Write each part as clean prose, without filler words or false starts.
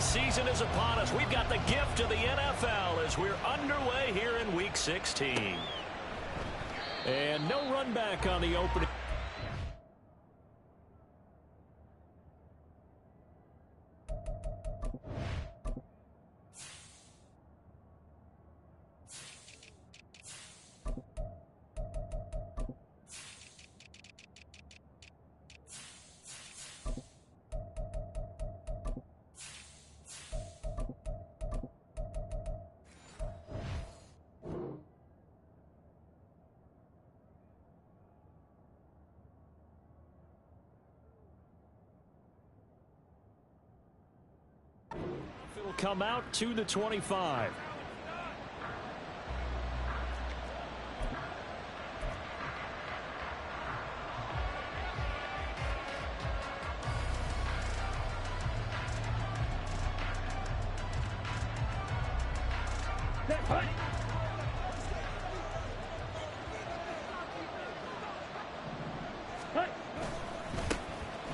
season is upon us. We've got the gift of the NFL as we're underway here in Week 16. And no run back on the opening. It'll come out to the 25.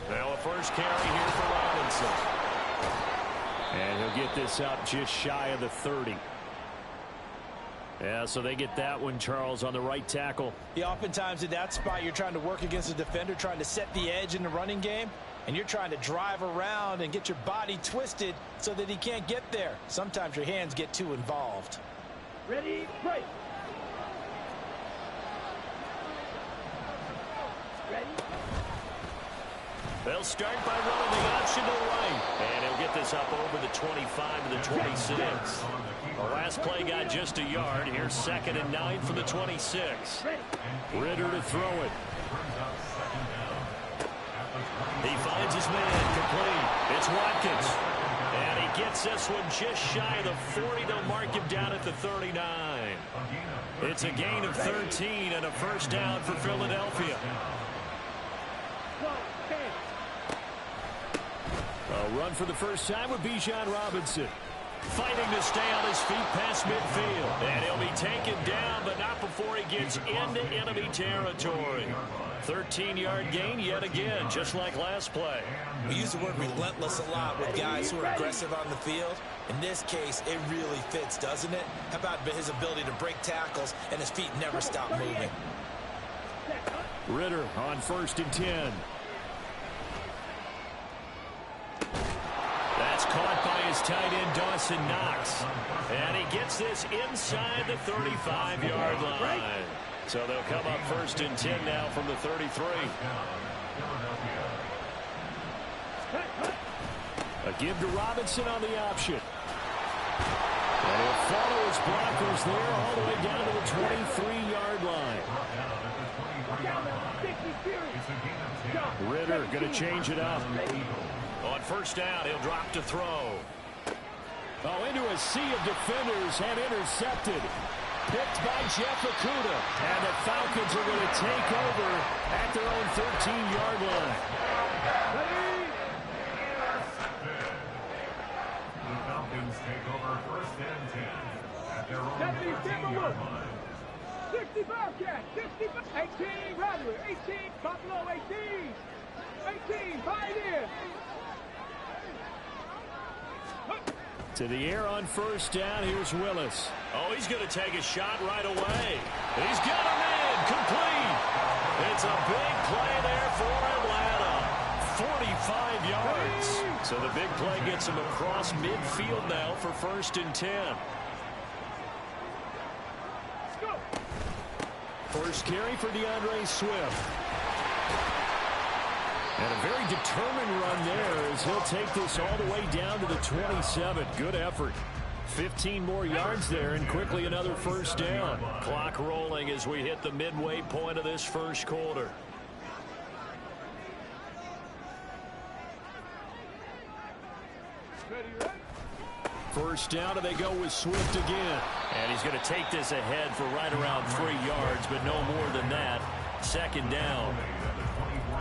Now a first carry here for Robinson. And he'll get this up just shy of the 30. Yeah, so they get that one, Charles, on the right tackle. Yeah, oftentimes in that spot, you're trying to work against a defender, trying to set the edge in the running game, and you're trying to drive around and get your body twisted so that he can't get there. Sometimes your hands get too involved. Ready, break. Ready. They'll start by running the option to the right. And he'll get this up over the 25 to the 26. The last play got just a yard. Here's 2nd and 9 from the 26. Ritter to throw it. He finds his man complete. It's Watkins. And he gets this one just shy of the 40. They'll mark him down at the 39. It's a gain of 13 and a first down for Philadelphia. A run for the first time with Bijan Robinson. Fighting to stay on his feet past midfield. And he'll be taken down, but not before he gets into enemy territory. 13-yard gain yet again, just like last play. We use the word relentless a lot with guys who are aggressive on the field. In this case, it really fits, doesn't it? How about his ability to break tackles and his feet never stop moving? Ritter on 1st and 10. That's caught by his tight end, Dawson Knox. And he gets this inside the 35-yard line. So they'll come up 1st and 10 now from the 33. A give to Robinson on the option. And he'll follow his blockers there all the way down to the 23-yard line. Ritter going to change it up. On 1st down, he'll drop to throw. Oh, into a sea of defenders and intercepted. Picked by Jeff Okudah. And the Falcons are going to take over at their own 13-yard line. The Falcons take over 1st and 10 at their own 13-yard line. 60 Bearcat, 60, 18 Rattler, 18 Buffalo, 18, 18 Pioneer. To the air on 1st down. Here's Willis. Oh, he's going to take a shot right away. He's got him in. Complete. It's a big play there for Atlanta. 45 yards. So the big play gets him across midfield now for 1st and 10. First carry for DeAndre Swift. And a very determined run there as he'll take this all the way down to the 27. Good effort. 15 more yards there and quickly another 1st down. Clock rolling as we hit the midway point of this 1st quarter. First down, and they go with Swift again. And he's going to take this ahead for right around 3 yards, but no more than that. 2nd down.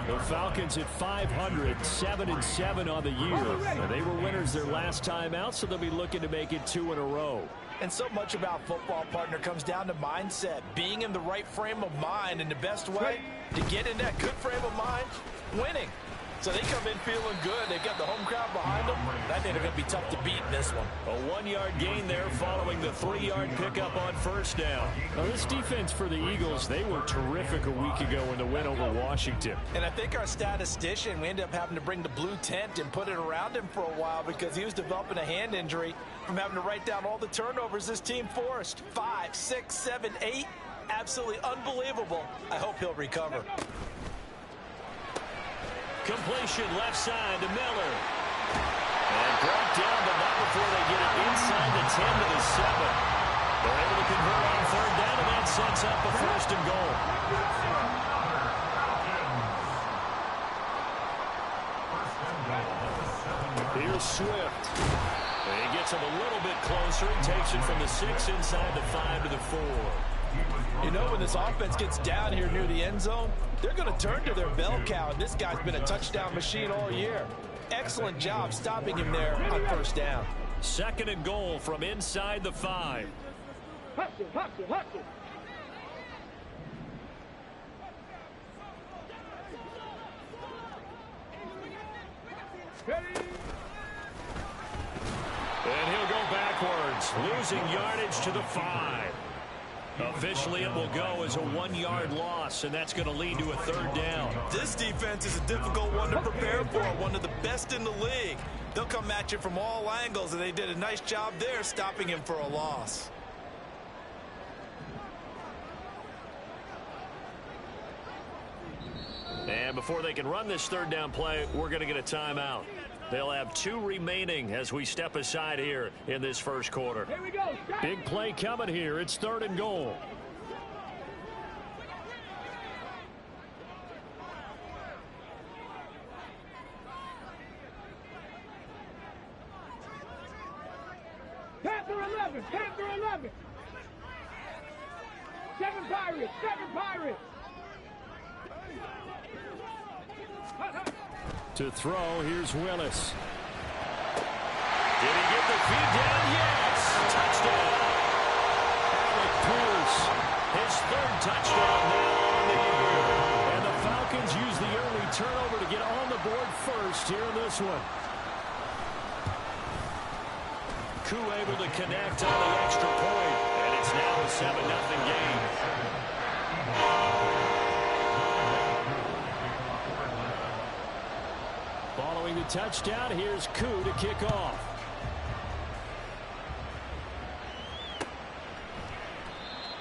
The Falcons at 500, 7-7 on the year. And they were winners their last time out, so they'll be looking to make it 2 in a row. And so much about football, partner, comes down to mindset. Being in the right frame of mind, and the best way to get in that good frame of mind, winning. So they come in feeling good. They've got the home crowd behind them. I think they're going to be tough to beat in this one. A 1-yard gain there following the 3-yard pickup on first down. Now, this defense for the Eagles, they were terrific a week ago in the win over Washington. And I think our statistician, we ended up having to bring the blue tent and put it around him for a while because he was developing a hand injury from having to write down all the turnovers this team forced. 5, 6, 7, 8. Absolutely unbelievable. I hope he'll recover. Completion left side to Miller. And brought down, but not before they get it inside the 10 to the 7. They're able to convert on third down, and that sets up a first and goal. Here's Swift. And he gets him a little bit closer. He takes it from the 6 inside the 5 to the 4. You know, when this offense gets down here near the end zone, they're going to turn to their bell cow, and this guy's been a touchdown machine all year. Excellent job stopping him there on first down. Second and goal from inside the 5. Hustle, hustle, hustle. Ready? And he'll go backwards, losing yardage to the 5. Officially, it will go as a 1-yard loss, and that's going to lead to a third down. This defense is a difficult one to prepare for, one of the best in the league. They'll come at you from all angles, and they did a nice job there stopping him for a loss. And before they can run this third down play, we're going to get a timeout. They'll have 2 remaining as we step aside here in this first quarter. Here we go. Big play coming here. It's third and goal. Panther 11, Panther 11. 7 Pirates, 7 Pirates. To throw, here's Willis. Did he get the feed down? Yes! Touchdown! Alec Pierce, his 3rd touchdown now on the year. And the Falcons use the early turnover to get on the board first here in this one. Koo able to connect on the extra point, and it's now a 7-0 game. Following the touchdown, here's Koo to kick off.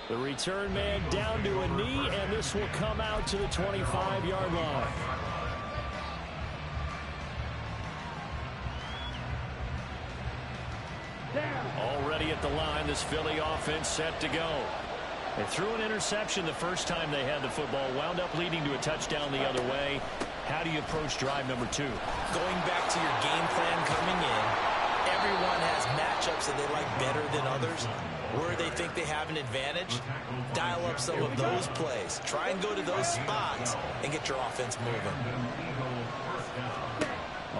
The return man down to a knee, and this will come out to the 25-yard line. Already at the line, this Philly offense set to go. They threw an interception the first time they had the football, wound up leading to a touchdown the other way. How do you approach drive number 2? Going back to your game plan coming in, everyone has matchups that they like better than others. Where they think they have an advantage, dial up some of those plays. Try and go to those spots and get your offense moving.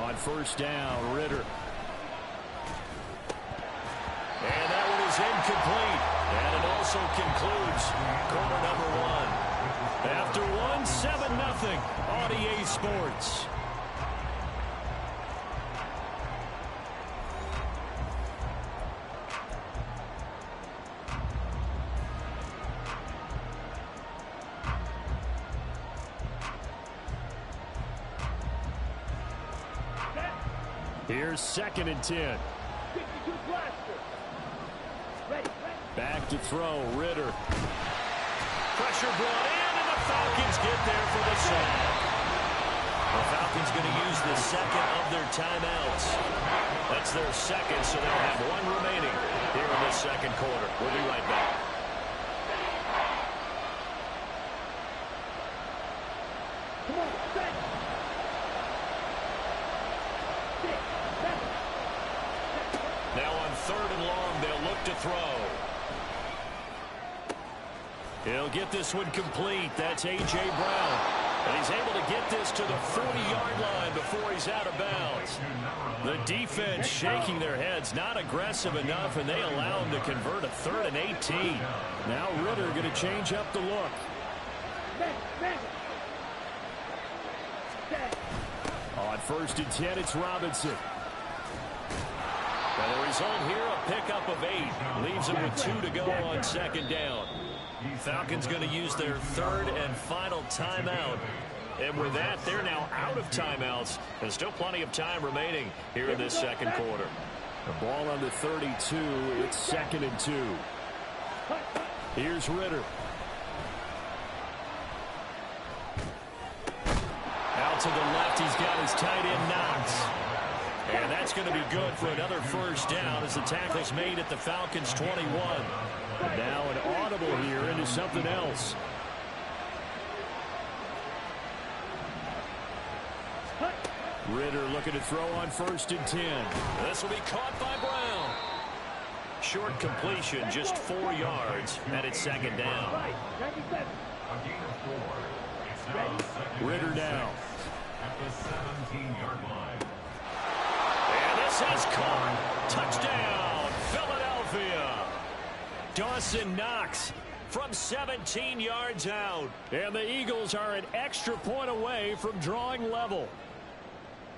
On first down, Ritter. And that one is incomplete. And it also concludes quarter number 1. After 1, 7-0 on EA Sports. Here's 2nd and 10. Back to throw, Ritter. Pressure brought in, and the Falcons get there for the sack. The Falcons going to use the 2nd of their timeouts. That's their 2nd, so they'll have 1 remaining here in this 2nd quarter. We'll be right back. Come on, 7. 6, 7. Now on 3rd and long, they'll look to throw. He'll get this one complete. That's A.J. Brown. And he's able to get this to the 40-yard line before he's out of bounds. The defense shaking their heads, not aggressive enough, and they allow him to convert a 3rd and 18. Now Ritter going to change up the look. first and 10, it's Robinson. And the result here, a pickup of 8. Leaves them with 2 to go on second down. Falcons going to use their third and final timeout. And with that, they're now out of timeouts. There's still plenty of time remaining here in this second quarter. The ball on the 32. It's 2nd and 2. Here's Ritter. Out to the left, he's got his tight end Knox. And that's going to be good for another first down as the tackle's made at the Falcons' 21. And now an audible here into something else. Ritter looking to throw on 1st and 10. This will be caught by Brown. Short completion, just 4 yards, and it's 2nd down. Ritter now. At the 17-yard line. And this is caught. Touchdown, Philadelphia. Dawson Knox from 17 yards out. And the Eagles are an extra point away from drawing level.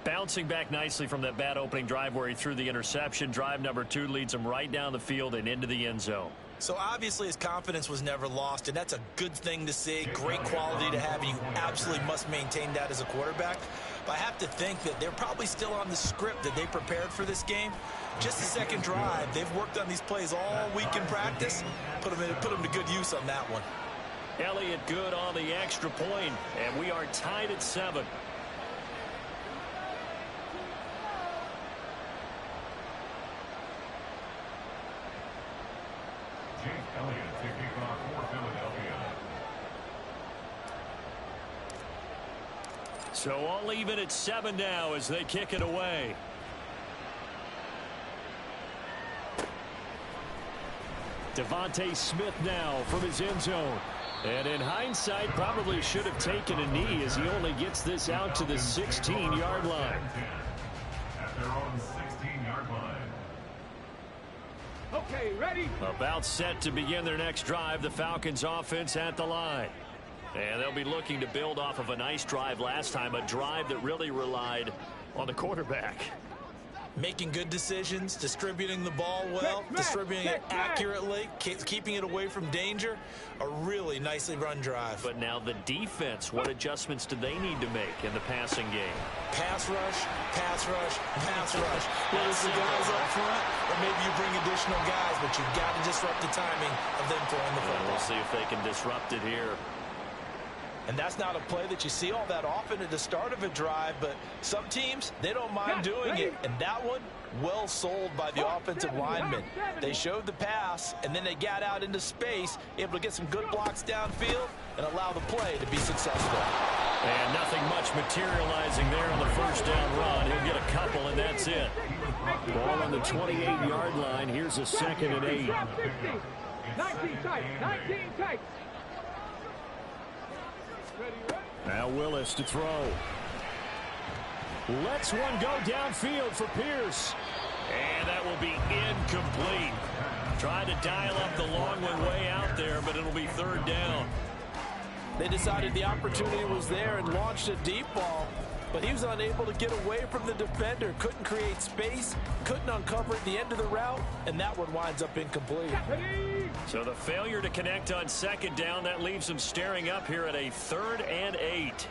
Bouncing back nicely from that bad opening drive where he threw the interception. Drive number 2 leads him right down the field and into the end zone. So obviously his confidence was never lost, and that's a good thing to see. Great quality to have, and you absolutely must maintain that as a quarterback. But I have to think that they're probably still on the script that they prepared for this game. Just the second drive. They've worked on these plays all week in practice. Put them to good use on that one. Elliott good on the extra point, and we are tied at 7. Elliott to kick off for Philadelphia. So all even at 7 now as they kick it away. Devontae Smith now from his end zone. And in hindsight, probably should have taken a knee as he only gets this out to the 16-yard line. At their own 16-yard line. Okay, ready? About set to begin their next drive. The Falcons offense at the line. And they'll be looking to build off of a nice drive last time. A drive that really relied on the quarterback. Making good decisions, distributing the ball well, distributing it accurately, keeping it away from danger. A really nicely run drive. But now the defense, what adjustments do they need to make in the passing game? Pass rush, pass rush, pass rush. Whether it's the guys up front, or maybe you bring additional guys, but you've got to disrupt the timing of them throwing the football. We'll see if they can disrupt it here. And that's not a play that you see all that often at the start of a drive, but some teams, they don't mind doing it. And that one, well sold by the offensive lineman. They showed the pass, and then they got out into space, able to get some good blocks downfield and allow the play to be successful. And nothing much materializing there on the first down run. He'll get a couple, and that's it. Ball on the 28-yard line. Here's a 2nd and 8. 19 tight, 19 tight. Now Willis to throw. Lets one go downfield for Pierce. And that will be incomplete. Tried to dial up the long one way out there, but it'll be 3rd down. They decided the opportunity was there and launched a deep ball, but he was unable to get away from the defender. Couldn't create space, couldn't uncover at the end of the route, and that one winds up incomplete. So the failure to connect on 2nd down, that leaves them staring up here at a 3rd and 8.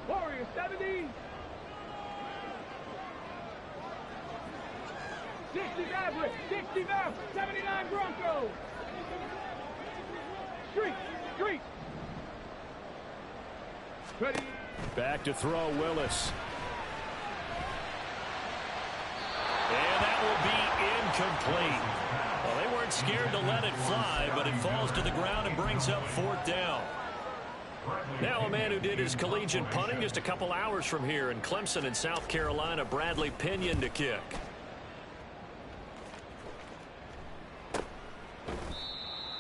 Warriors 70. 60 Maverick, 60 Maverick, 79 Broncos. Street. Ready. Back to throw, Willis. And that will be incomplete. Well, they weren't scared to let it fly, but it falls to the ground and brings up 4th down. Now a man who did his collegiate punting just a couple hours from here in Clemson in South Carolina, Bradley Pinion to kick.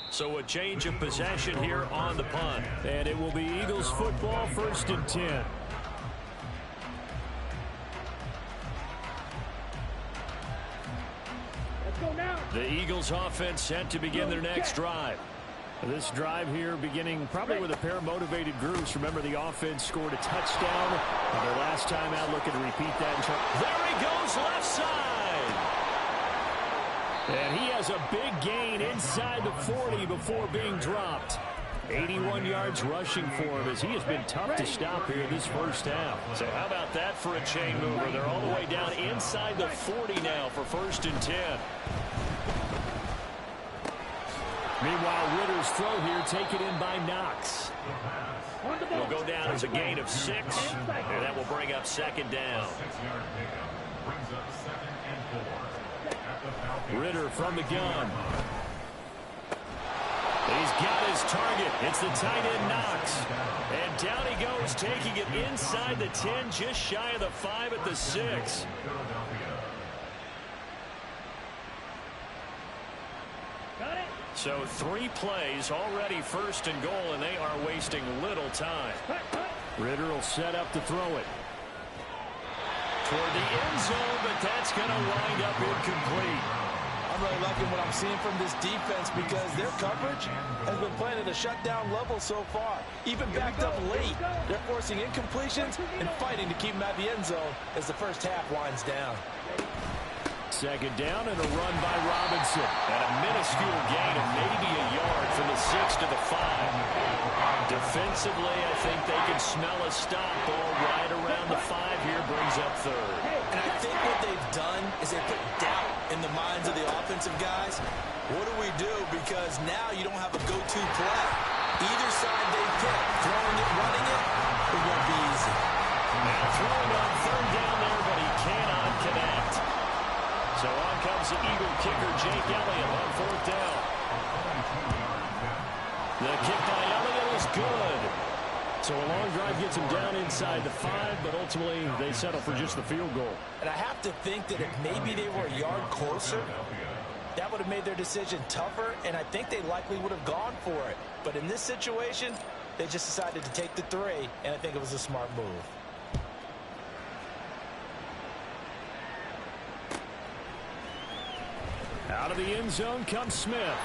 So a change of possession here on the punt. And it will be Eagles football, 1st and 10. The Eagles offense set to begin their next drive. This drive here beginning probably with a pair of motivated groups. Remember, the offense scored a touchdown on their last time out, looking to repeat that. There he goes, left side. And he has a big gain inside the 40 before being dropped. 81 yards rushing for him as he has been tough to stop here this first half. So how about that for a chain mover? They're all the way down inside the 40 now for 1st and 10. Meanwhile, Ritter's throw here taken in by Knox. Will go down as a gain of 6, and that will bring up 2nd down. Ritter from the gun. He's got his target. It's the tight end Knox. And down he goes, taking it inside the 10, just shy of the 5 at the 6. So 3 plays already 1st and goal, and they are wasting little time. Ritter will set up to throw it. Toward the end zone, but that's going to wind up incomplete. I'm really liking what I'm seeing from this defense because their coverage has been playing at a shutdown level so far. Even backed up late, they're forcing incompletions and fighting to keep them at the end zone as the first half winds down. 2nd down and a run by Robinson. And a minuscule gain of maybe a yard from the 6 to the 5. Defensively, I think they can smell a stop. Ball right around the 5 here, brings up 3rd. And I think what they've done is they put doubt in the minds of the offensive guys. What do we do? Because now you don't have a go-to play. Either side they pick, throwing it, running it, it won't be easy. Now throwing on 3rd down there, but he cannot connect. So on comes the Eagle kicker, Jake Elliott, on 4th down. The kick by Elliott is good. So a long drive gets him down inside the 5, but ultimately they settle for just the field goal. And I have to think that if maybe they were a yard closer, that would have made their decision tougher, and I think they likely would have gone for it. But in this situation, they just decided to take the 3, and I think it was a smart move. Out of the end zone comes Smith.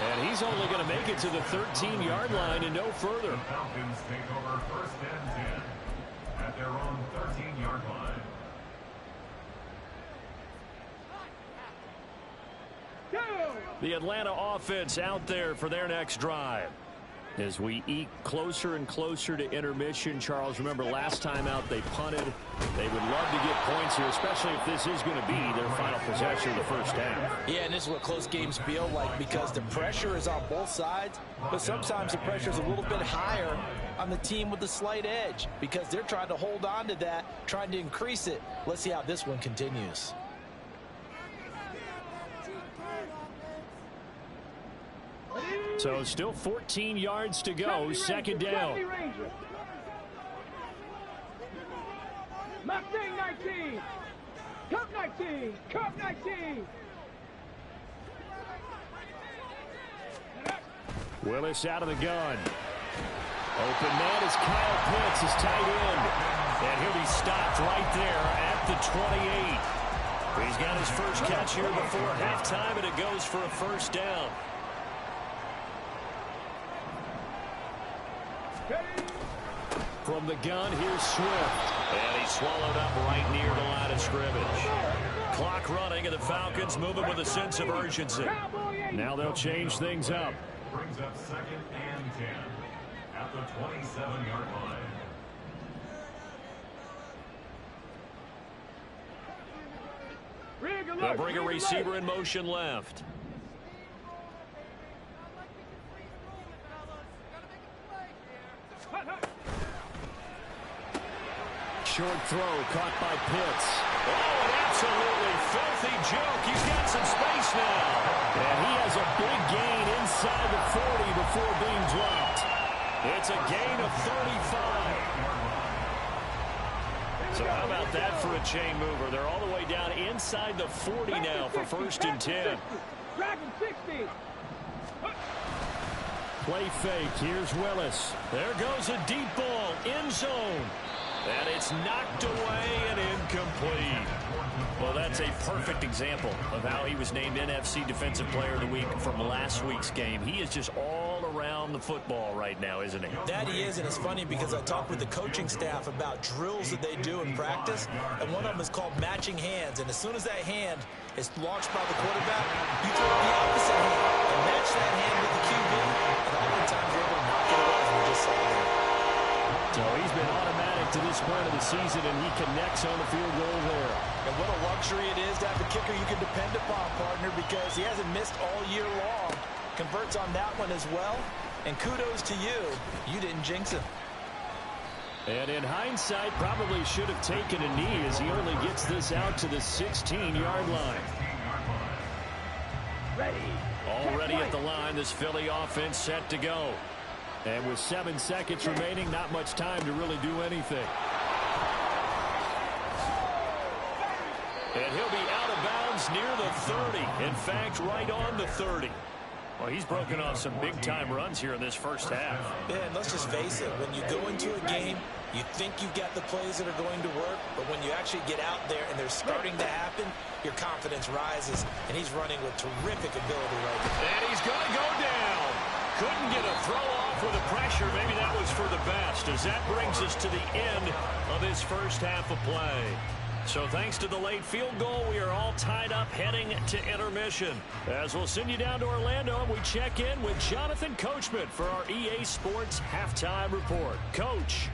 And he's only going to make it to the 13-yard line and no further. The Falcons take over 1st and 10 at their own 13-yard line. The Atlanta offense out there for their next drive. As we eke closer and closer to intermission, Charles, remember last time out they punted. They would love to get points here, especially if this is going to be their final possession of the first half. Yeah, and this is what close games feel like because the pressure is on both sides, but sometimes the pressure is a little bit higher on the team with the slight edge because they're trying to hold on to that, trying to increase it. Let's see how this one continues. So still 14 yards to go, 2nd down. Mustang 19. Cup 19. Cup 19. Willis out of the gun. Open man is Kyle Pitts, his tight end. And he'll be stopped right there at the 28. He's got his first catch here before halftime, and it goes for a 1st down. From the gun, here's Swift. And he's swallowed up right near the line of scrimmage. Clock running, and the Falcons moving with a sense of urgency. Now they'll change things up. Brings up 2nd and 10 at the 27-yard line. They'll bring a receiver in motion left. Short throw caught by Pitts. Oh, an absolutely filthy joke. He's got some space now. And he has a big gain inside the 40 before being dropped. It's a gain of 35. So how about that for a chain mover? They're all the way down inside the 40 now for 1st and 10. Dragon 60. Play fake. Here's Willis. There goes a deep ball. End zone. And it's knocked away and incomplete. Well, that's a perfect example of how he was named NFC Defensive Player of the Week from last week's game. He is just all all around the football right now, isn't he? That he is, and it's funny because I talked with the coaching staff about drills that they do in practice, and one of them is called matching hands. And as soon as that hand is launched by the quarterback, you throw the opposite hand and match that hand with the QB, and oftentimes you're able to knock it away, as we just saw there. So he's been automatic to this point of the season, and he connects on the field goal there. And what a luxury it is to have a kicker you can depend upon, partner, because he hasn't missed all year long. Converts on that one as well. And kudos to you. You didn't jinx him. And in hindsight, probably should have taken a knee as he only gets this out to the 16-yard line. Already at the line, this Philly offense set to go. And with 7 seconds remaining, not much time to really do anything. And he'll be out of bounds near the 30. In fact, right on the 30. Well, he's broken off some big-time runs here in this first half. Yeah, and let's just face it. When you go into a game, you think you've got the plays that are going to work, but when you actually get out there and they're starting to happen, your confidence rises, and he's running with terrific ability right now. And he's going to go down. Couldn't get a throw off with the pressure. Maybe that was for the best, as that brings us to the end of this first half of play. So thanks to the late field goal, we are all tied up heading to intermission. As we'll send you down to Orlando, and we check in with Jonathan Coachman for our EA Sports Halftime Report. Coach.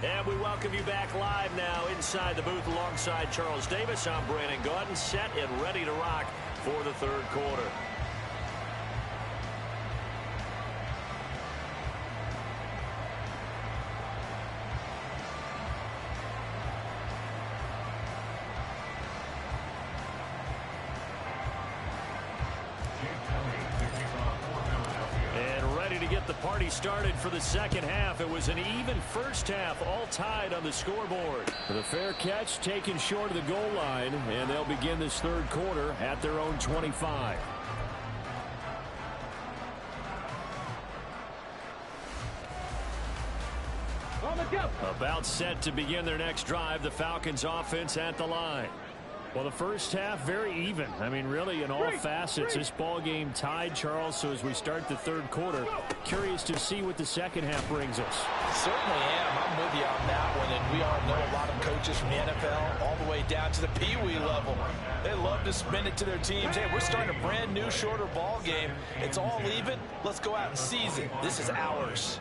And we welcome you back live now inside the booth alongside Charles Davis. I'm Brandon Gaudin, set and ready to rock for the third quarter. The party started for the second half. It was an even first half, all tied on the scoreboard. The fair catch taken short of the goal line, and they'll begin this third quarter at their own 25. About set to begin their next drive, the Falcons offense at the line. Well, the first half, very even. I mean, really, in all facets, this ball game tied, Charles. So as we start the third quarter, curious to see what the second half brings us. Certainly am. I'm with you on that one. And we all know a lot of coaches from the NFL all the way down to the Pee-wee level. They love to spin it to their teams. Hey, we're starting a brand new, shorter ball game. It's all even. Let's go out and seize it. This is ours.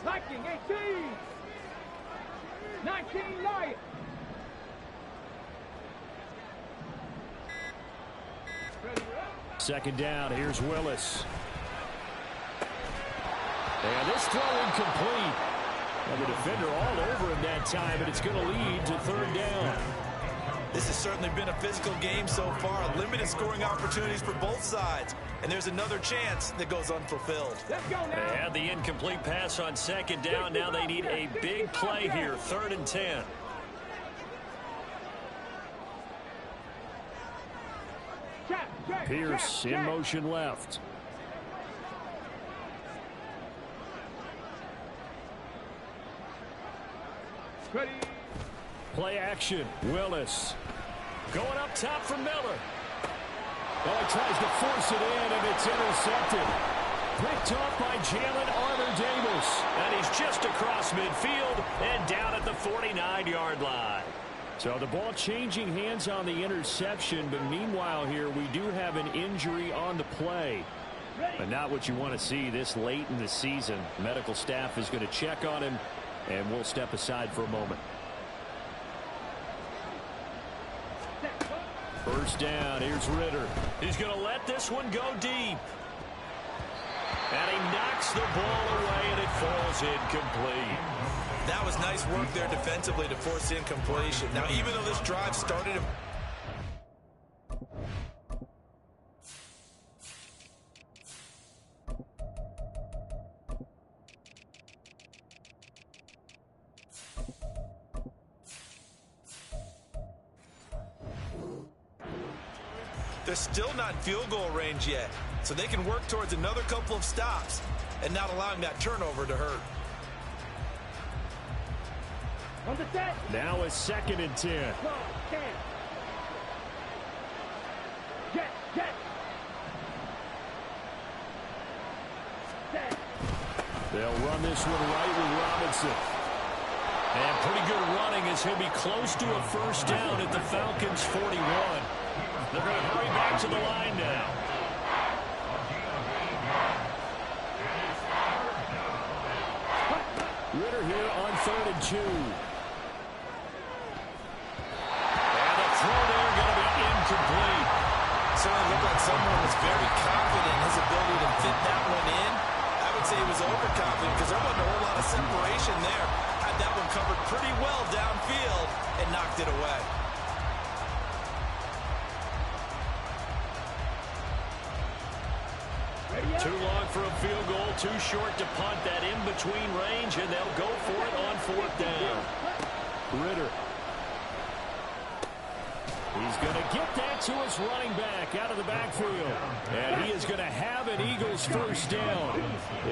Viking 18. 19 Lions. Second down, here's Willis. And this throw incomplete. And the defender all over him that time, but it's going to lead to third down. This has certainly been a physical game so far. Limited scoring opportunities for both sides. And there's another chance that goes unfulfilled. Let's go now. They had the incomplete pass on second down. Now they need a big play here, 3rd and 10. Pierce in motion left. Ready. Play action. Willis. Going up top for Miller. Oh, he tries to force it in, and it's intercepted. Picked off by Jalen Armour-Davis. And he's just across midfield and down at the 49-yard line. So the ball changing hands on the interception, but meanwhile here we do have an injury on the play. But not what you want to see this late in the season. Medical staff is going to check on him, and we'll step aside for a moment. First down, here's Ritter. He's going to let this one go deep. And he knocks the ball away, and it falls incomplete. That was nice work there defensively to force incompletion. Now, even though this drive started... They're still not in field goal range yet, so they can work towards another couple of stops and not allowing that turnover to hurt. On the set. Now it's 2nd and 10. Go, 10. Jet. Set. They'll run this one right with Robinson. And pretty good running as he'll be close to a first down at the Falcons' 41. They're going to hurry back to the line now. Ritter here on 3rd and 2. And the throw there going to be incomplete. Certainly looked like someone was very confident in his ability to fit that one in. I would say he was overconfident because there wasn't a whole lot of separation there. Had that one covered pretty well downfield and knocked it away. Too long for a field goal, too short to punt. That in-between range, and they'll go for it on 4th down. Ritter. He's going to get that to his running back out of the backfield. And he is going to have an Eagles first down.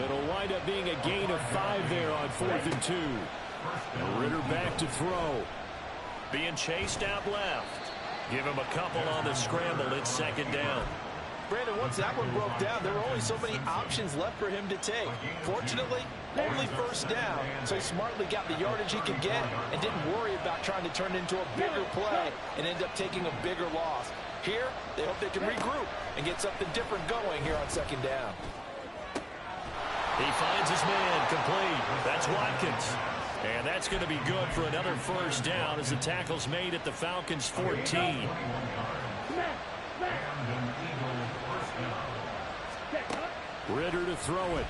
It'll wind up being a gain of 5 there on 4th and 2. Ritter back to throw. Being chased out left. Give him a couple on the scramble. It's 2nd down. Brandon, once that one broke down, there were only so many options left for him to take. Fortunately, only first down, so he smartly got the yardage he could get and didn't worry about trying to turn it into a bigger play and end up taking a bigger loss. Here, they hope they can regroup and get something different going here on 2nd down. He finds his man complete. That's Watkins. And that's going to be good for another first down as the tackle's made at the Falcons' 14. Ritter to throw it.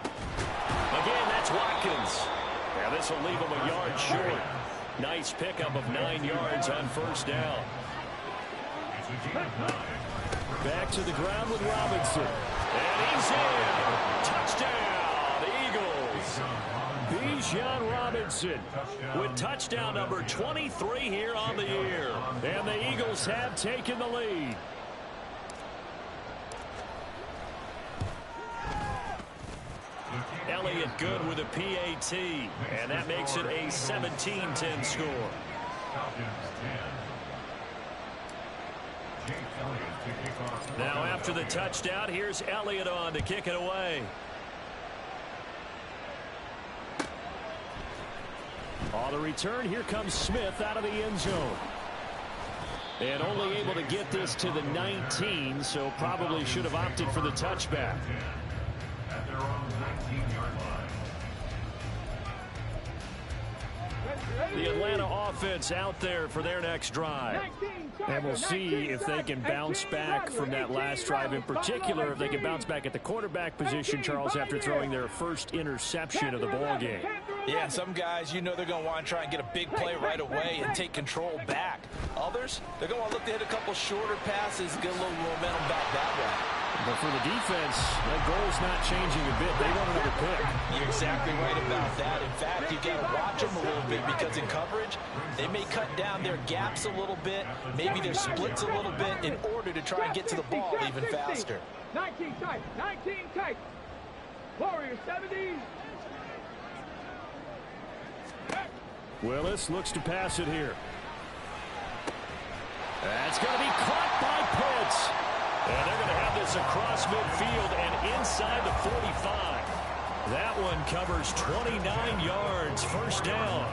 Again, that's Watkins. Now this will leave him a yard short. Nice pickup of 9 yards on first down. Back to the ground with Robinson. And he's in. Touchdown, Eagles. Bijan Robinson with touchdown number 23 here on the year. And the Eagles have taken the lead. Elliott good with a PAT, and that makes it a 17-10 score. Now after the touchdown, here's Elliott on to kick it away. On the return, here comes Smith out of the end zone. And only able to get this to the 19, so probably should have opted for the touchback. At their own 19-yard line. The Atlanta offense out there for their next drive. And we'll see if they can bounce back from that last drive. In particular, if they can bounce back at the quarterback position, Charles, after throwing their first interception of the ball game. Yeah, some guys, you know they're going to want to try and get a big play right away and take control back. Others, they're going to want to look to hit a couple shorter passes, get a little momentum back that way. But for the defense, that goal's not changing a bit. They want another pick. You're exactly right about that. In fact, you've got to watch them a little bit because in coverage, they may cut down their gaps a little bit, maybe their splits a little bit in order to try and get to the ball even faster. 19 tight, 19 tight. Warriors 70. Willis looks to pass it here. That's going to be caught by Pitts. And they're going to have this across midfield and inside the 45. That one covers 29 yards, first down.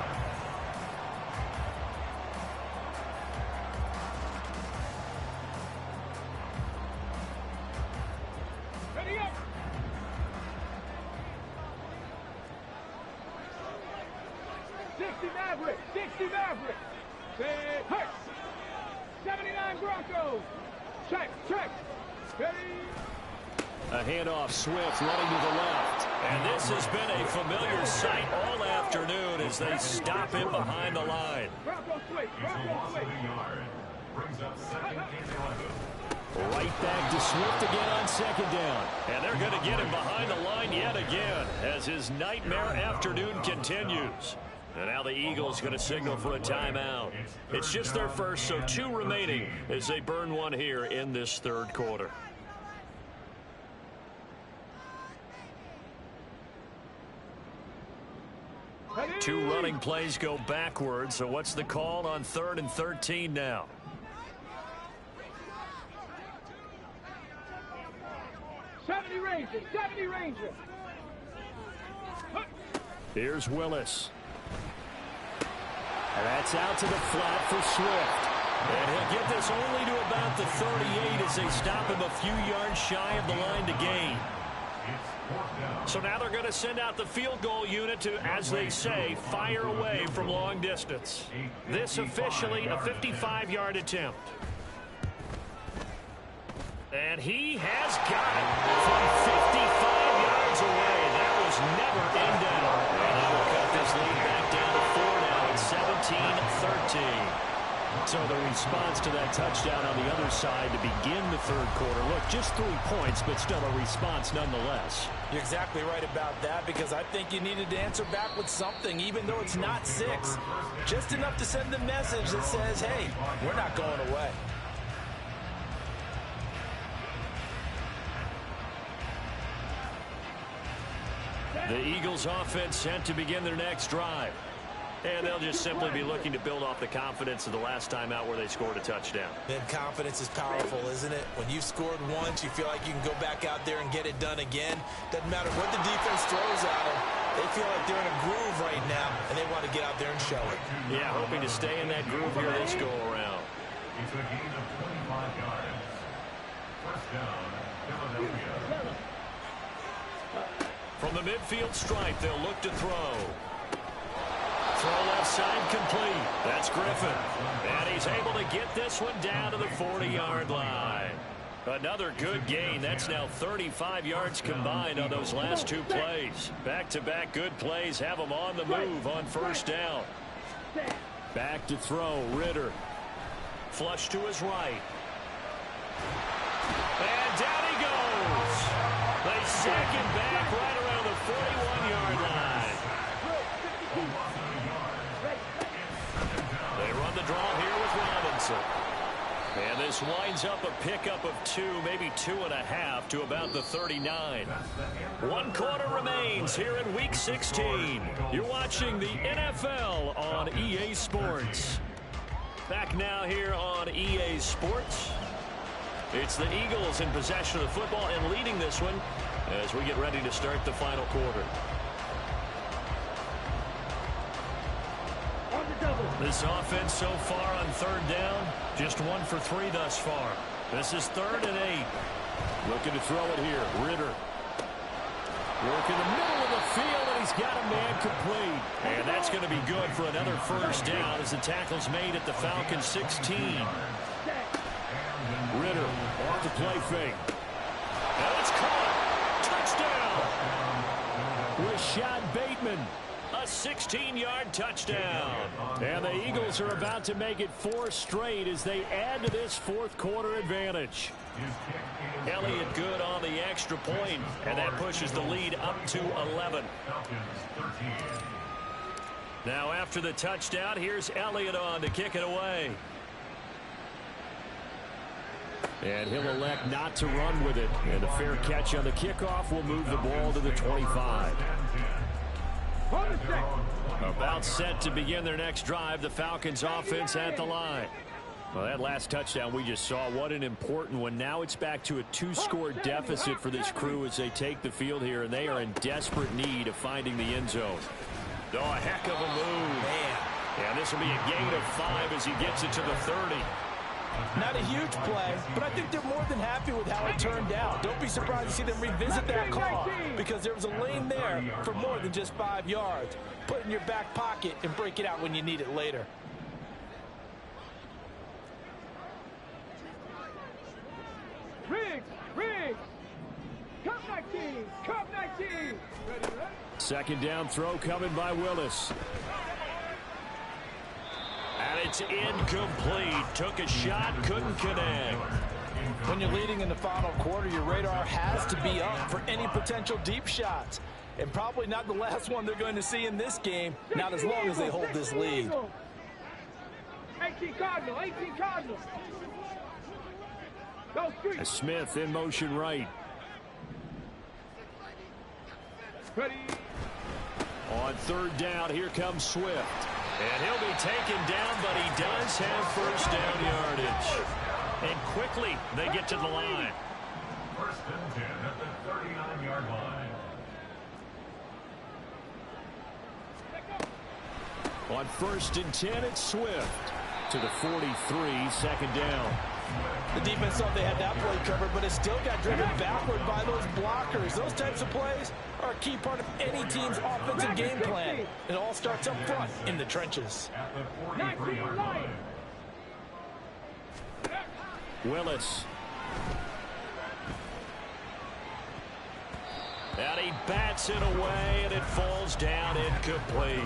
Ready up. Maverick, 60 Maverick. Say, hey. 79 Broncos. Check. Ready. A handoff, Swift running to the left. And this has been a familiar sight all afternoon as they stop him behind the line. Bronco switch. Brings up 2nd and 11. Right back to Swift again on 2nd down. And they're going to get him behind the line yet again as his nightmare afternoon continues. And now the Eagles going to signal for a timeout. It's just their first, so 2 remaining as they burn one here in this third quarter. Two running plays go backwards, so what's the call on 3rd and 13 now? Seventy Ranger. Here's Willis. And that's out to the flat for Swift. And he'll get this only to about the 38 as they stop him a few yards shy of the line to gain. So now they're going to send out the field goal unit to, as they say, fire away from long distance. This officially a 55-yard attempt. And he has got it from 55 yards away. That was never in doubt. And that will cut this lead back down to 4 now at 17-13. So the response to that touchdown on the other side to begin the third quarter. Look, just 3 points, but still a response nonetheless. You're exactly right about that, because I think you needed to answer back with something, even though it's not 6. Just enough to send the message that says, hey, we're not going away. The Eagles offense set to begin their next drive. And they'll just simply be looking to build off the confidence of the last time out where they scored a touchdown. Then confidence is powerful, isn't it? When you've scored once, you feel like you can go back out there and get it done again. Doesn't matter what the defense throws at them. They feel like they're in a groove right now, and they want to get out there and show it. Yeah, hoping to stay in that groove here this go-around. It's a gain of 25 yards. First down, Philadelphia. From the midfield stripe, they'll look to throw. Throw left side complete. That's Griffin. And he's able to get this one down to the 40-yard line. Another good gain. That's now 35 yards combined on those last 2 plays. Back-to-back good plays have them on the move on first down. Back to throw, Ritter. Flush to his right. And down he goes. They sack him back right around the 41-yard line. They run the draw here with Robinson. And this winds up a pickup of 2, maybe 2.5 to about the 39. 1 quarter remains here in Week 16. You're watching the NFL on EA Sports. Back now here on EA Sports. It's the Eagles in possession of the football and leading this one as we get ready to start the final quarter. This offense so far on 3rd down, just 1 for 3 thus far. This is 3rd and 8. Looking to throw it here. Ritter. Work in the middle of the field, and he's got a man complete. And that's going to be good for another first down as the tackle's made at the Falcons 16. Ritter off the play fake. And it's caught. Touchdown. Rashad Bateman. A 16-yard touchdown. And the Eagles are about to make it 4 straight as they add to this 4th quarter advantage. Elliott good on the extra point, and that pushes the lead up to 11. Now after the touchdown, here's Elliott on to kick it away. And he'll elect not to run with it. And a fair catch on the kickoff will move the ball to the 25. About set to begin their next drive, the Falcons offense at the line. Well, that last touchdown we just saw, what an important one. Now it's back to a 2-score deficit for this crew as they take the field here, and they are in desperate need of finding the end zone. Oh, a heck of a move. Man. And this will be a gain of 5 as he gets it to the 30. Not a huge play, but I think they're more than happy with how it turned out. Don't be surprised to see them revisit that call, because there was a lane there for more than just 5 yards. Put it in your back pocket and break it out when you need it later. Riggs, Cup 19, Cup 19. Ready? 2nd down throw coming by Willis. And it's incomplete. Took a shot, couldn't connect. When you're leading in the final quarter, your radar has to be up for any potential deep shots. and probably not the last one they're going to see in this game, not as long as they hold this lead. 18 Cardinal, 18 Cardinal. Go street. Smith in motion right. Ready. On third down, here comes Swift. And he'll be taken down, but he does have first down yardage. And quickly, they get to the line. First and 10 at the 39-yard line. On first and 10, it's Swift to the 43, second down. The defense thought they had that play covered, but it still got driven backward by those blockers. Those types of plays are a key part of any team's offensive game plan. It all starts up front in the trenches. At the 43-yard line. Willis. And he bats it away, and it falls down incomplete.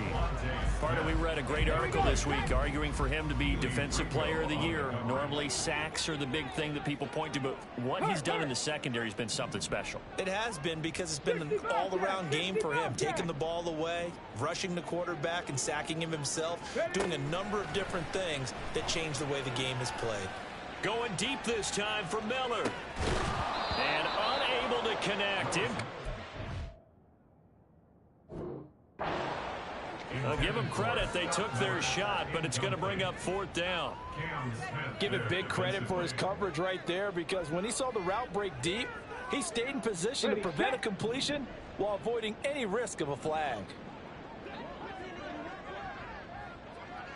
Partner, we read a great article this week arguing for him to be Defensive Player of the Year. Normally, sacks are the big thing that people point to, but what he's done in the secondary has been something special. It has been, because it's been an all-around game for him, taking the ball away, rushing the quarterback, and sacking him himself, doing a number of different things that change the way the game is played. Going deep this time for Miller. And unable to connect him. I'll give them credit. They took their shot, but it's going to bring up fourth down. Give it big credit for his coverage right there, because when he saw the route break deep, he stayed in position to prevent a completion while avoiding any risk of a flag.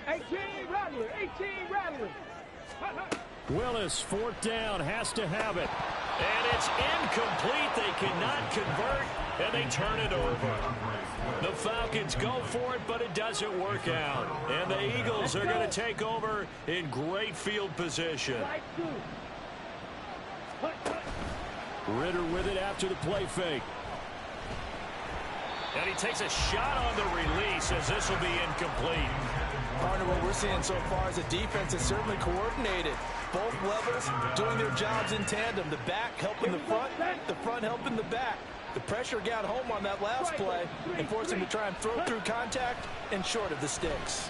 18 Rattler, 18 Rattler. Willis, fourth down, has to have it. And it's incomplete. They cannot convert, and they turn it over. The Falcons go for it, but it doesn't work out. And the Eagles are going to take over in great field position. Ritter with it after the play fake. And he takes a shot on the release, as this will be incomplete. Partner, what we're seeing so far is a defense that's certainly coordinated. Both levels doing their jobs in tandem. The back helping the front helping the back. The pressure got home on that last play and forced him to try and throw through contact and short of the sticks.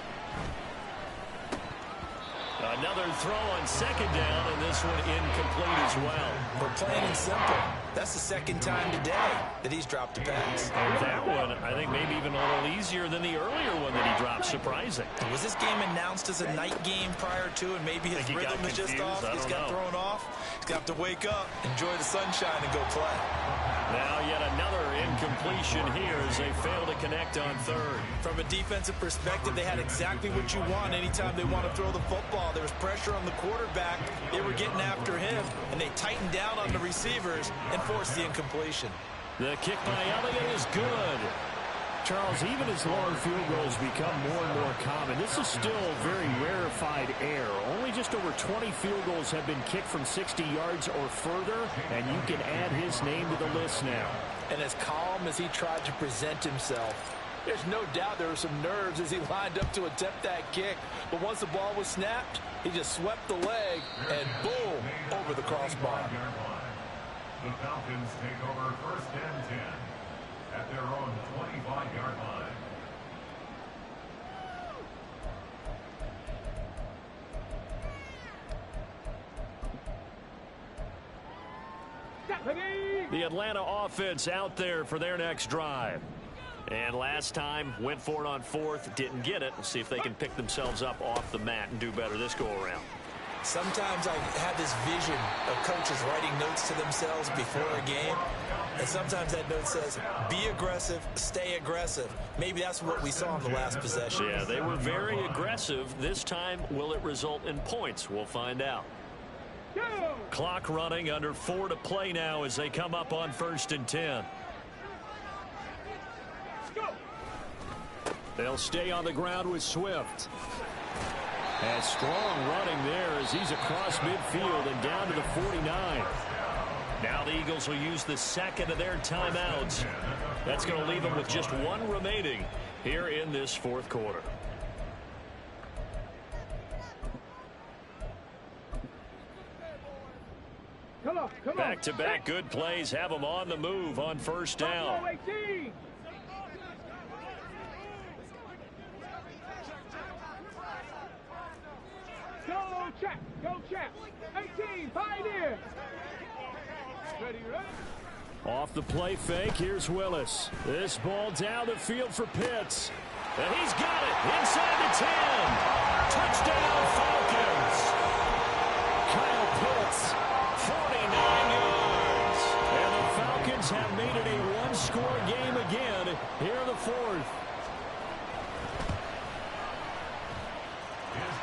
Another throw on second down, and this one incomplete as well. But plain and simple, that's the second time today that he's dropped a pass. And that one, I think, maybe even a little easier than the earlier one that he dropped. Surprising. Was this game announced as a night game prior to, and maybe his rhythm is just off? He's got thrown off. He's got to wake up, enjoy the sunshine, and go play. Now yet another incompletion here as they fail to connect on third. From a defensive perspective, they had exactly what you want anytime they want to throw the football. There was pressure on the quarterback. They were getting after him, and they tightened down on the receivers and forced the incompletion. The kick by Elliott is good. Charles, even as long field goals become more and more common, this is still very rarefied air. Only just over 20 field goals have been kicked from 60 yards or further, and you can add his name to the list now. And as calm as he tried to present himself, there's no doubt there were some nerves as he lined up to attempt that kick. But once the ball was snapped, he just swept the leg and boom, over the crossbar. The Falcons take over first and 10 at their own 25-yard line. The Atlanta offense out there for their next drive. And last time, went for it on fourth, didn't get it. We'll see if they can pick themselves up off the mat and do better this go-around. Sometimes I have this vision of coaches writing notes to themselves before a game. And sometimes that note says, be aggressive, stay aggressive. Maybe that's what we saw in the last possession. Yeah, they were very aggressive. This time, will it result in points? We'll find out. Clock running, under 4 to play now as they come up on first and 10. They'll stay on the ground with Swift. And strong running there as he's across midfield and down to the 49. Now the Eagles will use the second of their timeouts. That's going to leave them with just one remaining here in this fourth quarter. Come on. Back-to-back good plays have them on the move on first down. check. Go check. 18, Pioneer. Ready, ready. Off the play fake, here's Willis. This ball down the field for Pitts. And he's got it inside the 10. Touchdown, Falcons. Kyle Pitts, 49 yards. And the Falcons have made it a one-score game again here in the fourth.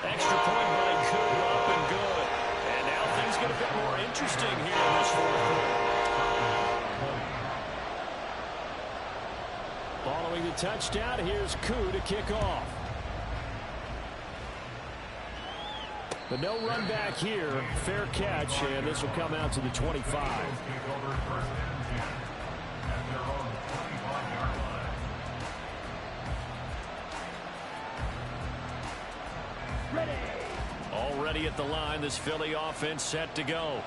Extra point by Cooper, up and good. And now things get a bit more interesting here in this fourth quarter. Following the touchdown, here's Koo to kick off. But no run back here. Fair catch, and this will come out to the 25. Already at the line, this Philly offense set to go.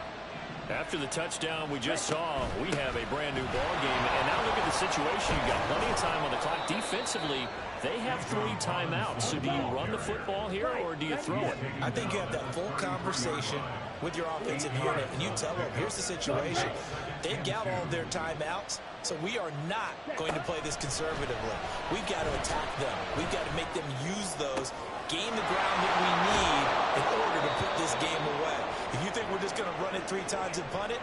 After the touchdown we just saw, we have a brand new ball game. And now look at the situation. You got plenty of time on the clock. Defensively, they have 3 timeouts. So do you run the football here or do you throw it? I think you have that full conversation with your offensive unit, and you tell them, here's the situation. They've got all of their timeouts, so we are not going to play this conservatively. We've got to attack them. We've got to make them use those, gain the ground that we need in order to put this game away. If you think we're just going to run it 3 times and punt it,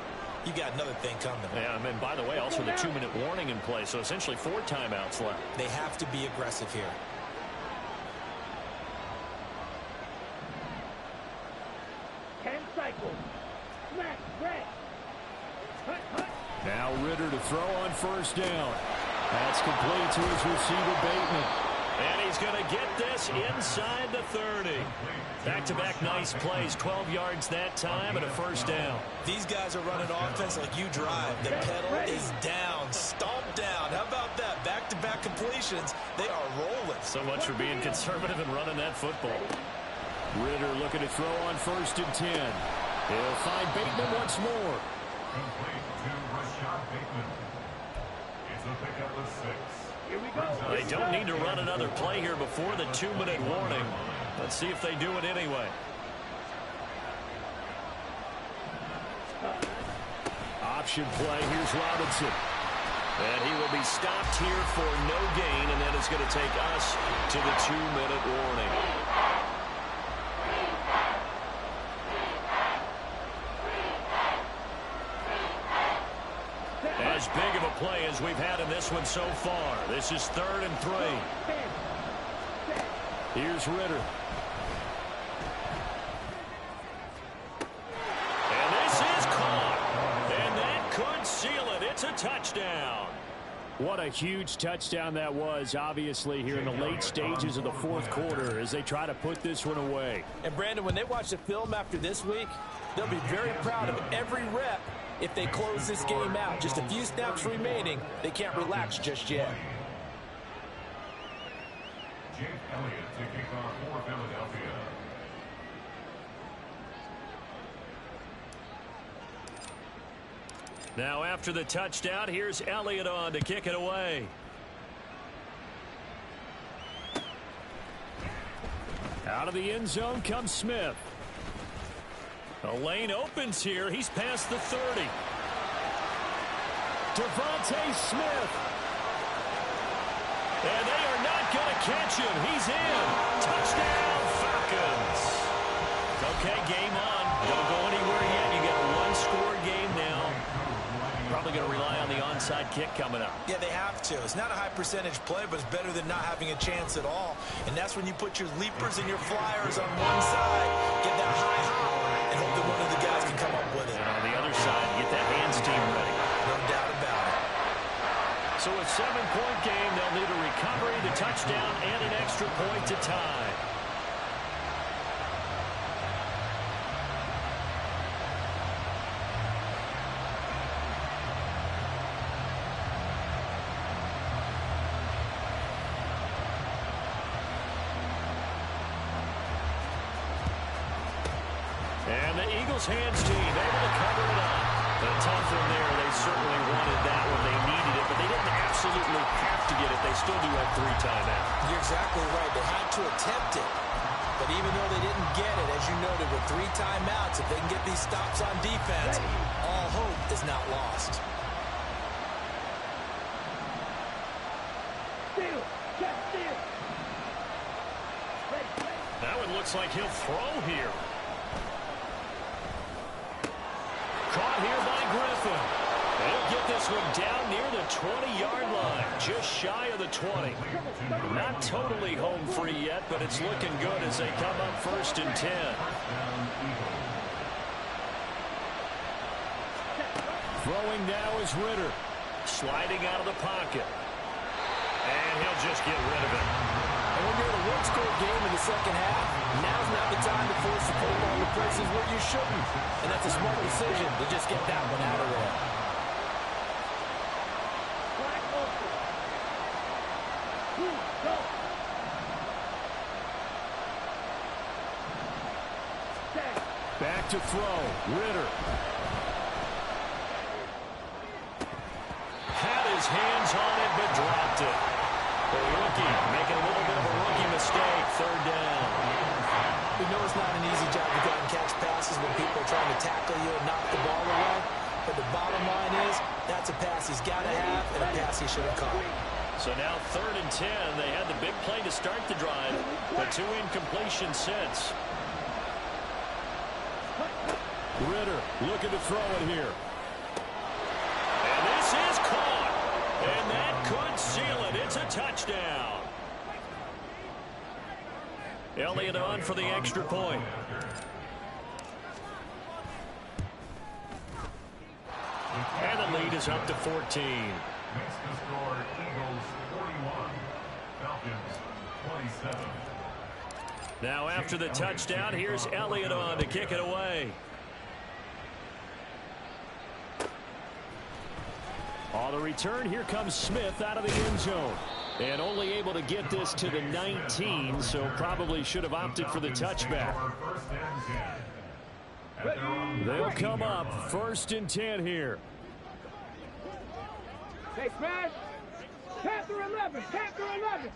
you got another thing coming. Yeah, and by the way, also the 2-minute warning in play, so essentially 4 timeouts left. They have to be aggressive here. Now Ritter to throw on first down. That's complete to his receiver, Bateman. And he's going to get this inside the 30. Back-to-back nice plays, 12 yards that time and a first down. These guys are running offense like you drive. The pedal is down, stomped down. How about that? Back-to-back completions. They are rolling. So much for being conservative and running that football. Ritter looking to throw on first and 10. He'll find Bateman once more. Complete to Rashad Bateman. It's a pickup of 6. Here we go. They don't need to run another play here before the 2-minute warning. Let's see if they do it anyway. Option play. Here's Robinson. And he will be stopped here for no gain, and that is going to take us to the 2-minute warning. As big of a play as we've had in this one so far. This is 3rd and 3. Here's Ritter. And this is caught. And that could seal it. It's a touchdown. What a huge touchdown that was, obviously, here in the late stages of the fourth quarter as they try to put this one away. And, Brandon, when they watch the film after this week, they'll be very proud of every rep if they close this game out. Just a few snaps remaining. They can't relax just yet. Jake Elliott to kick off for Philadelphia. Now after the touchdown, here's Elliott on to kick it away. Out of the end zone comes Smith. The lane opens here. He's past the 30. Devontae Smith. And they are not going to catch him. He's in. Touchdown, Falcons. Okay, game on. Don't go anywhere yet. You got a one-score game now. Probably going to rely on the onside kick coming up. Yeah, they have to. It's not a high-percentage play, but it's better than not having a chance at all. And that's when you put your leapers and your flyers on one side, get that high hop, and hope that one of the guys can come up with it. And on the other side, get that hands team ready. No doubt about it. So a 7-point game, they'll need a recovery, the touchdown, and an extra point to tie. And the Eagles hands team able to cover it up. The tough one there. They certainly wanted that when they needed it, but they didn't absolutely have to get it. They still do have 3 timeouts. You're exactly right. They had to attempt it. But even though they didn't get it, as you noted, with 3 timeouts, if they can get these stops on defense, all hope is not lost. Steal. Check steal. That one looks like he'll throw here. Caught here by Griffin. They'll get this one down near the 20-yard line, just shy of the 20. Not totally home free yet, but it's looking good as they come up 1st and 10. Throwing now is Ritter. Sliding out of the pocket. And he'll just get rid of it. And when you're in a one-score game in the second half, now's not the time to force the football to places where you shouldn't. And that's a smart decision to just get that one out of there. Back to throw. Ritter. Had his hands on it, but dropped it. The rookie making a little bit of a rookie mistake. 3rd down. We know it's not an easy job to go out and catch passes when people are trying to tackle you and knock the ball away. But the bottom line is, that's a pass he's got to have and a pass he should have caught. So now 3rd and 10. They had the big play to start the drive, but 2 incompletions since. Ritter looking to throw it here. And this is caught. And that could seal it. It's a touchdown. Elliott on for the extra point. And the lead is up to 14. Makes the score Eagles 41, Falcons 27. Now after the touchdown, here's Elliott on to kick it away. On the return, here comes Smith out of the end zone. And only able to get this to the 19, so probably should have opted for the touchback. They'll come up 1st and 10 here. Hey, smash. Panther 11. Panther 11.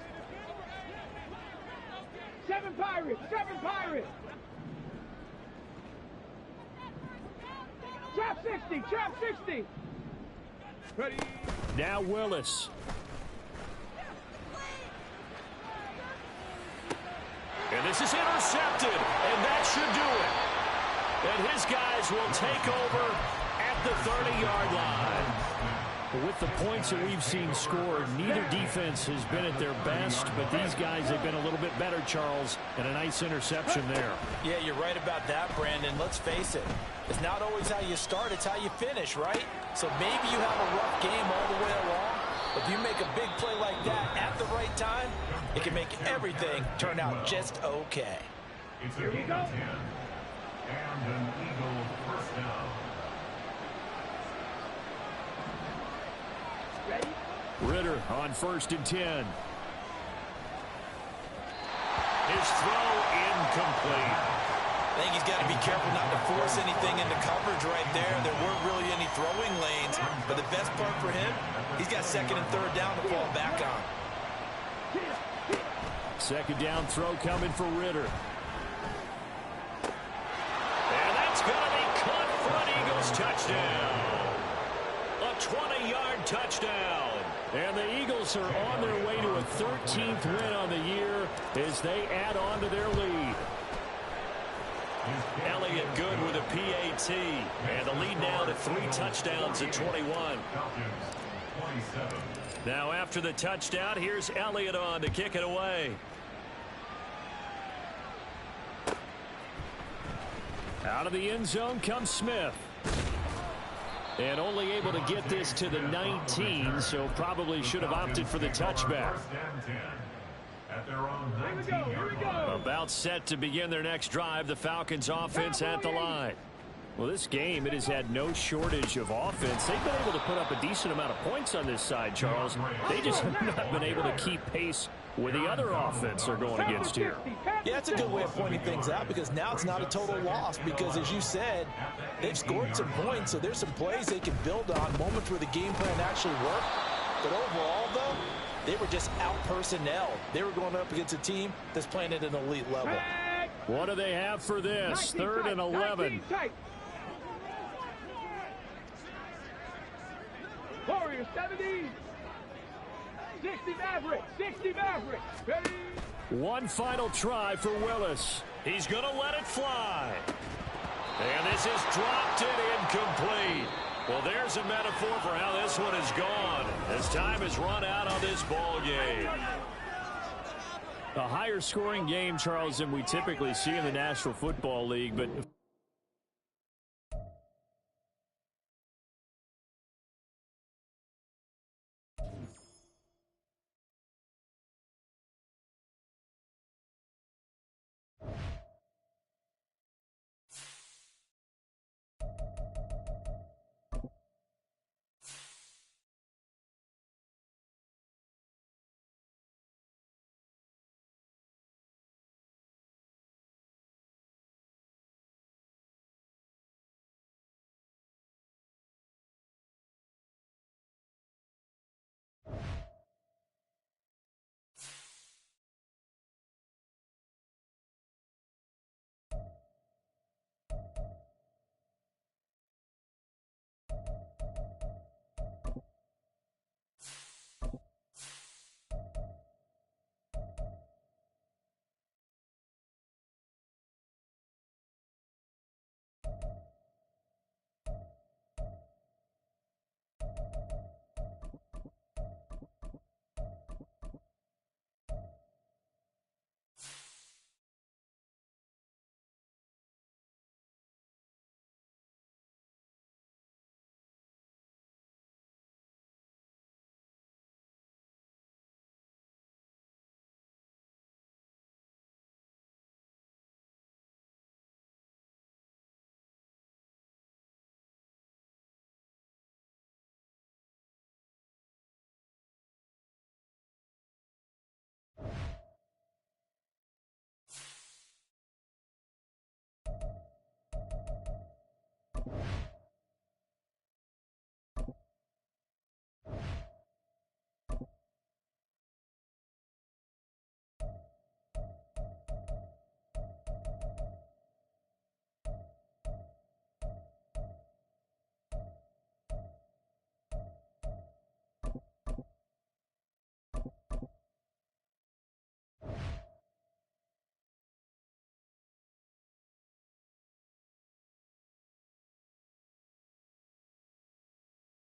7 Pirates. 7 Pirates. Trap 60. Trap 60. Ready. Now Willis. And this is intercepted, and that should do it. And his guys will take over at the 30-yard line. With the points that we've seen scored, neither defense has been at their best, but these guys have been a little bit better, Charles, and a nice interception there. Yeah, you're right about that, Brandon. Let's face it. It's not always how you start, it's how you finish, right? So maybe you have a rough game all the way along, but if you make a big play like that at the right time, it can make everything turn out just okay. It's a gain of 10 and an Eagle first down. Ready. Ritter on 1st and 10. His throw incomplete. I think he's got to be careful not to force anything into coverage right there. There weren't really any throwing lanes, but the best part for him, he's got 2nd and 3rd down to fall back on. 2nd down throw coming for Ritter. And that's going to be caught for an Eagles touchdown. A 20-yard touchdown. And the Eagles are on their way to a 13th win on the year as they add on to their lead. Elliott good with a PAT. And the lead now to 3 touchdowns at 21. Now after the touchdown, here's Elliott on to kick it away. Out of the end zone comes Smith. And only able to get this to the 19, so probably should have opted for the touchback. About set to begin their next drive, the Falcons offense at the line. Well, this game, it has had no shortage of offense. They've been able to put up a decent amount of points on this side, Charles. They just have not been able to keep pace with the other offense they're going against here. Yeah, that's a good way of pointing things out because now it's not a total loss because, as you said, they've scored some points, so there's some plays they can build on, moments where the game plan actually worked. But overall, though, they were just out-personnel. They were going up against a team that's playing at an elite level. What do they have for this? 3rd and 11. Warriors 70. 60 Mavericks. 60 Mavericks. Ready? One final try for Willis. He's going to let it fly. And this is dropped it incomplete. Well, there's a metaphor for how this one is gone as time has run out on this ball game. A higher scoring game, Charles, than we typically see in the National Football League, but